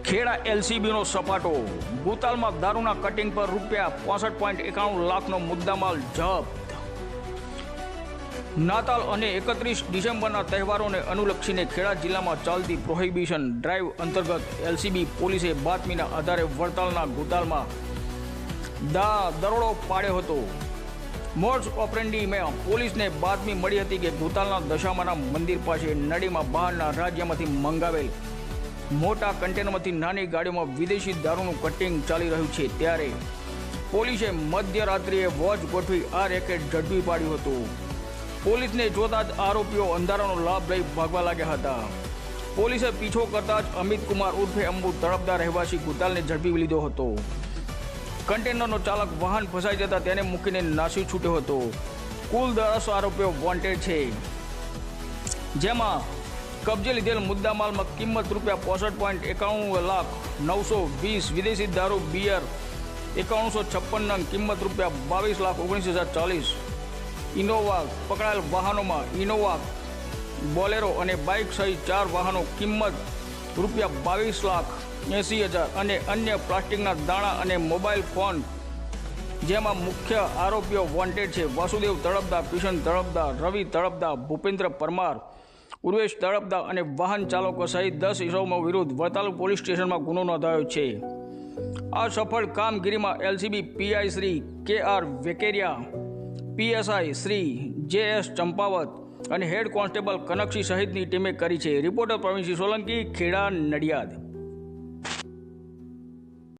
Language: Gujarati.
ખેડા એલસીબીનો સપાટો, ભૂતાલમાં દારૂના કટિંગ પર ₹65.91 લાખનો મુદ્દામાલ જપ્ત। નાતાલ અને 31 ડિસેમ્બરના તહેવારોને અનુલક્ષીને ખેડા જિલ્લામાં ચાલતી પ્રોહિબિશન ડ્રાઈવ અંતર્ગત એલસીબી પોલીસે બાતમીના આધારે વડતાલના ભૂતાલમાં દરોડો પાડ્યો હતો। મોડસ ઓપરેન્ડીમાં પોલીસને બાતમી મળી હતી કે ભૂતાલના દશામાના મંદિર પાસે નડીમાં બહારના રાજ્યમાંથી મંગાવેલ મોટા કન્ટેનરમાંથી નાની ગાડીઓમાં વિદેશી દારૂનું કટિંગ ચાલી રહ્યું છે। ત્યારે પોલીસે મધ્યરાત્રિએ વોચ ગોઠવી આ રેકેટ ઝડપી પાડ્યું હતું। પોલીસને જોતા જ આરોપીઓ અંધારાનો લાભ લઈ ભાગવા લાગ્યા હતા। પોલીસે પીછો કરતા જ અમિત કુમાર ઉર્ફે અંબુ તળપદા રહેવાસી ભૂતાલને ઝડપી લીધો હતો। કન્ટેનરનો ચાલક વાહન ફસાઈ જતા તેને મૂકીને નાસી છૂટ્યો હતો। કુલ 10 આરોપીઓ વોન્ટેડ છે, જેમાં કબજે લીધેલ મુદ્દામાલમાં કિંમત ₹65.91 લાખ 920 વિદેશી દારૂ બિયર 5156 નંગ કિંમત ₹22,19,040 ઇનોવા પકડાયેલ વાહનોમાં ઇનોવા બોલેરો અને બાઇક સહિત 4 વાહનો કિંમત ₹22,80,000 અને અન્ય પ્લાસ્ટિકના દાણા અને મોબાઈલ ફોન, જેમાં મુખ્ય આરોપીઓ વોન્ટેડ છે વાસુદેવ તળપદા, કિશન તળપદા, રવિ તળપદા, ભૂપેન્દ્ર પરમાર, ઉર્વેશ તળપદા અને વાહન ચાલકો સહિત 10 ઇસમો વિરુદ્ધ વડતાલ પોલીસ સ્ટેશનમાં ગુનો નોંધાયો છે। આ સફળ કામગીરીમાં LCB PI Shri KR Vekaria, PSI Shri JS Champawat અને હેડ કોન્સ્ટેબલ કનકસિંહ સહિતની ટીમે કરી છે। રિપોર્ટર પ્રવીણસિંહ સોલંકી, ખેડા, નડિયાદ।